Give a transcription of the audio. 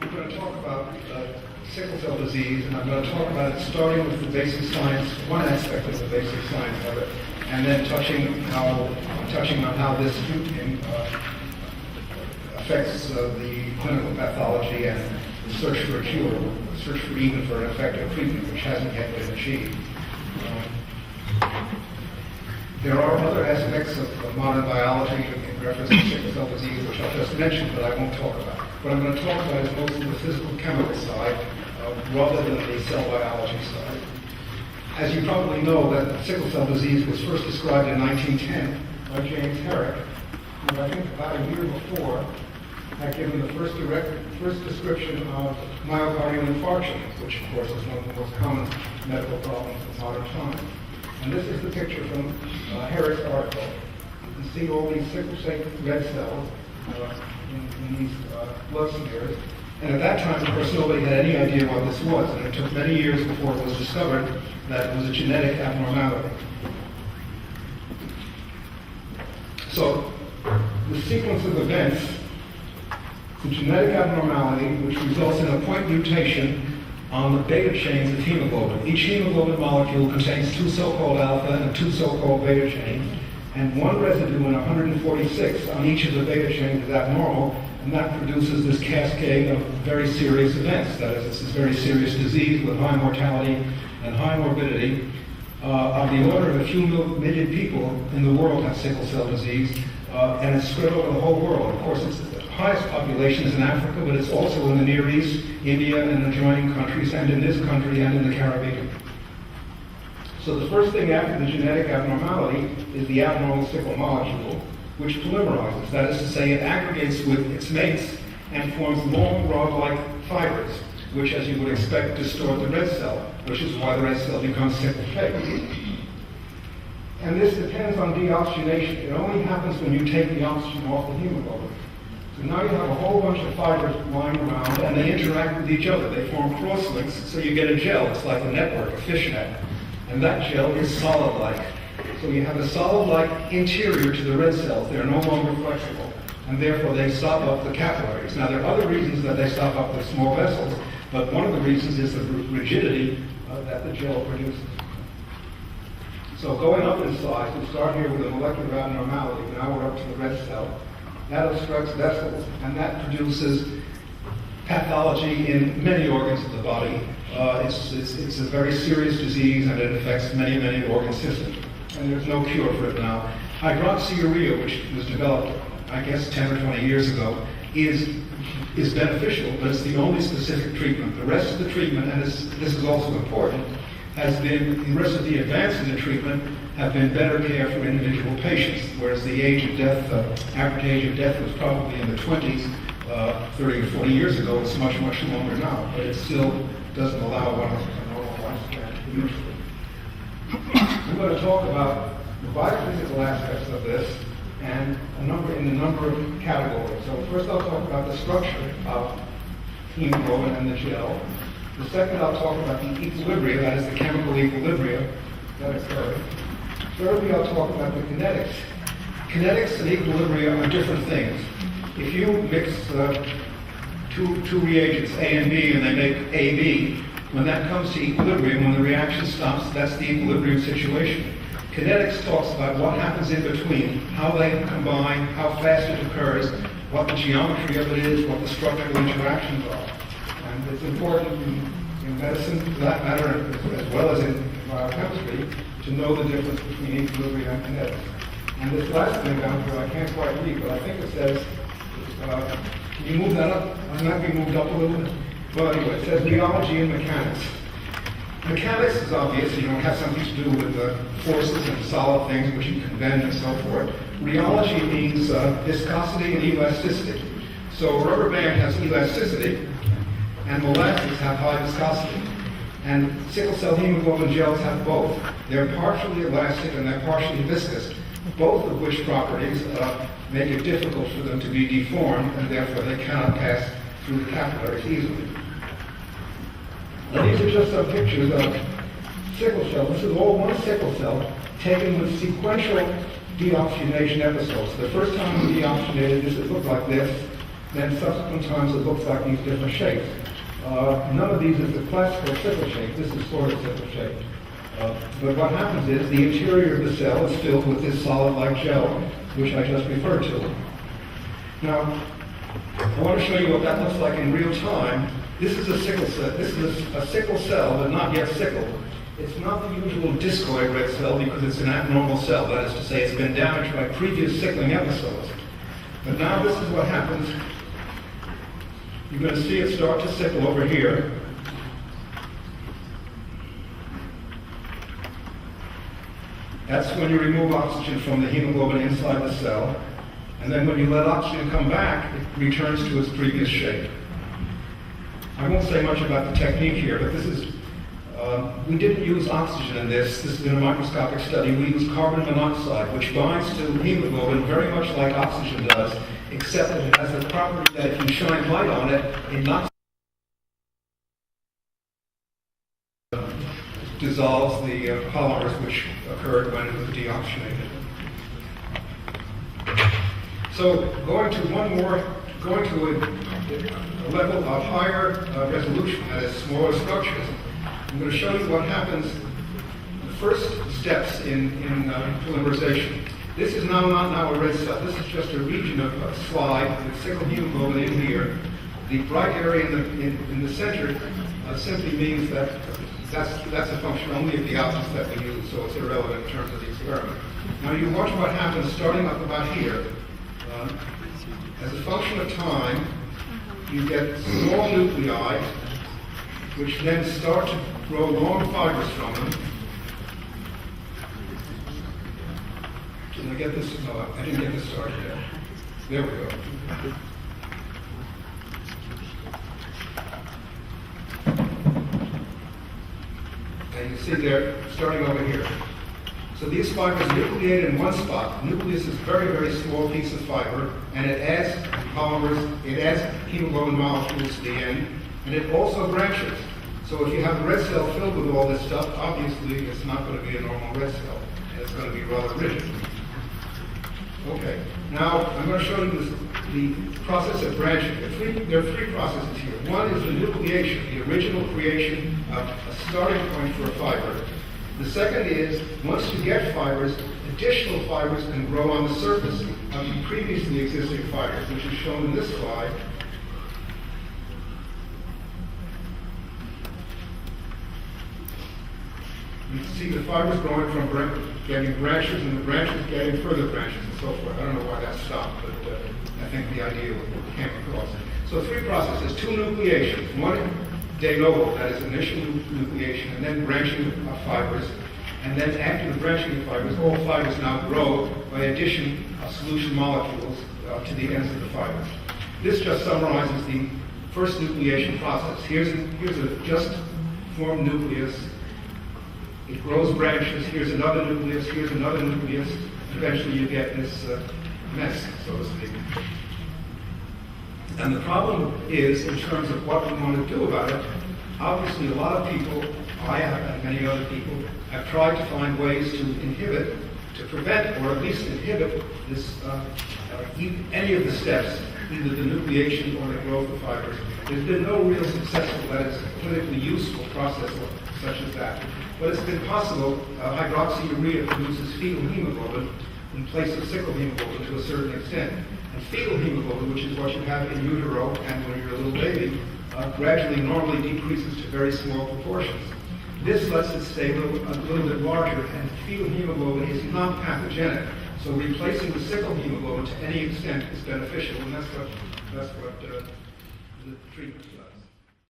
I'm going to talk about sickle cell disease, and I'm going to talk about it starting with the basic science, one aspect of the basic science of it, and then touching on how this affects the clinical pathology and the search for a cure, search for even for an effective treatment, which hasn't yet been achieved. There are other aspects of modern biology in reference to sickle cell disease, which I'll just mention, but I won't talk about. What I'm going to talk about is mostly the physical chemical side, rather than the cell biology side. As you probably know, that sickle cell disease was first described in 1910 by James Herrick, who I think about a year before had given the first description of myocardial infarction, which of course is one of the most common medical problems of modern times. And this is the picture from Herrick's article. You can see all these sickle-shaped red cells in these blood smears. And at that time, of course, nobody had any idea what this was. And it took many years before it was discovered that it was a genetic abnormality. So, the sequence of events, the genetic abnormality, which results in a point mutation on the beta chains of hemoglobin. Each hemoglobin molecule contains two so-called alpha and two so-called beta chains, and one residue in 146 on each of the beta chains is abnormal, and that produces this cascade of very serious events. That is, this is very serious disease with high mortality and high morbidity. Of the order of a few million people in the world have sickle cell disease, and it's spread over the whole world. Of course, it's the highest population is in Africa, but it's also in the Near East, India, and adjoining countries, and in this country, and in the Caribbean. So the first thing after the genetic abnormality is the abnormal sickle molecule, which polymerizes. That is to say, it aggregates with its mates and forms long rod-like fibers, which, as you would expect, distort the red cell, which is why the red cell becomes sickle-shaped. And this depends on deoxygenation. It only happens when you take the oxygen off the hemoglobin. So now you have a whole bunch of fibers lying around, and they interact with each other. They form cross-links, so you get a gel. It's like a network, a fishnet. And that gel is solid-like. So you have a solid-like interior to the red cells. They're no longer flexible, and therefore they stop up the capillaries. Now, there are other reasons that they stop up the small vessels, but one of the reasons is the rigidity that the gel produces. So going up in size, we start here with a molecular abnormality. Now we're up to the red cell. That obstructs vessels, and that produces pathology in many organs of the body. It's a very serious disease, and it affects many, many organ systems. And there's no cure for it now. Hydroxyurea, which was developed, I guess, 10 or 20 years ago, is beneficial, but it's the only specific treatment. The rest of the treatment, and this is also important, has been, the rest of the advances in treatment have been better care for individual patients, whereas the age of death, average age of death was probably in the 20s, 30 or 40 years ago. It's much, much longer now, but it still doesn't allow one a normal lifespan usually. I'm going to talk about the biophysical aspects of this and in a number of categories. So first I'll talk about the structure of hemoglobin and the gel. The second I'll talk about the equilibria, that is the chemical equilibria that occur. Thirdly, I'll talk about the kinetics. Kinetics and equilibria are different things. If you mix two reagents, A and B, and they make AB, when that comes to equilibrium, when the reaction stops, that's the equilibrium situation. Kinetics talks about what happens in between, how they combine, how fast it occurs, what the geometry of it is, what the structural interactions are. And it's important in medicine, for that matter, as well as in biochemistry, to know the difference between equilibrium and kinetics. And this last thing down here, I can't quite read, but I think it says, can you move that up? Might that be moved up a little bit? Well, anyway, it says rheology and mechanics. Mechanics is obvious, it has something to do with the forces and solid things which you can bend and so forth. Rheology means viscosity and elasticity. So a rubber band has elasticity, and molasses have high viscosity. And sickle cell hemoglobin gels have both. They're partially elastic and they're partially viscous, both of which properties make it difficult for them to be deformed, and therefore they cannot pass through the capillaries easily. Now, these are just some pictures of sickle cell. This is all one sickle cell taken with sequential deoxygenation episodes. The first time we deoxygenated this, it looked like this. then subsequent times it looks like these different shapes. None of these is the classical sickle shape. This is sort of sickle shape. But what happens is the interior of the cell is filled with this solid-like gel, which I just referred to. Now, I want to show you what that looks like in real time. This is a sickle cell. This is a sickle cell, but not yet sickled. It's not the usual discoid red cell because it's an abnormal cell. That is to say, it's been damaged by previous sickling episodes. But now this is what happens. You're going to see it start to sickle over here. That's when you remove oxygen from the hemoglobin inside the cell. And then when you let oxygen come back, it returns to its previous shape. I won't say much about the technique here, but this is, we didn't use oxygen in this. This is in a microscopic study. We used carbon monoxide, which binds to hemoglobin very much like oxygen does, except that it has the property that if you shine light on it, it knocks dissolves the polymers which occurred when it was deoxygenated. So going to a level of higher resolution, that is smaller structures, I'm going to show you what happens, the first steps in polymerization. This is not now a red cell. This is just a region of a slide with sickle hemoglobin in here. The bright area in the center simply means that that's a function only of the outputs that we use, so it's irrelevant in terms of the experiment. Now you watch what happens starting up about here. As a function of time, you get small nuclei, which then start to grow long fibers from them. Did I get this? No, I didn't get this started yet. There we go. And you see they're starting over here. So these fibers nucleate in one spot. The nucleus is a very, very small piece of fiber, and it adds polymers, it adds hemoglobin molecules to the end, and it also branches. So if you have a red cell filled with all this stuff, obviously it's not going to be a normal red cell. It's going to be rather rigid. Okay, now I'm going to show you the process of branching. There are three processes here. One is the nucleation, the original creation of a starting point for a fiber. The second is, once you get fibers, additional fibers can grow on the surface of the previously existing fibers, which is shown in this slide. You can see the fibers growing from getting branches, and the branches getting further branches, and so forth. I don't know why that stopped, but I think the idea came across. So three processes, two nucleations. One de novo, that is initial nucleation, and then branching of fibers. And then after the branching of fibers, all fibers now grow by addition of solution molecules to the ends of the fibers. This just summarizes the first nucleation process. Here's a just formed nucleus. It grows branches. Here's another nucleus. Here's another nucleus. Eventually you get this mess, so to speak. And the problem is, in terms of what we want to do about it, obviously a lot of people, I have and many other people, have tried to find ways to inhibit, to prevent, or at least inhibit this, any of the steps, either the nucleation or the growth of fibers. There's been no real successful, that is, clinically useful process such as that. But it's been possible. Hydroxyurea produces fetal hemoglobin in place of sickle hemoglobin to a certain extent. And fetal hemoglobin, which is what you have in utero and when you're a little baby, gradually normally decreases to very small proportions. This lets it stay a little bit larger, and fetal hemoglobin is not pathogenic. So replacing the sickle hemoglobin to any extent is beneficial, and that's what the treatment does.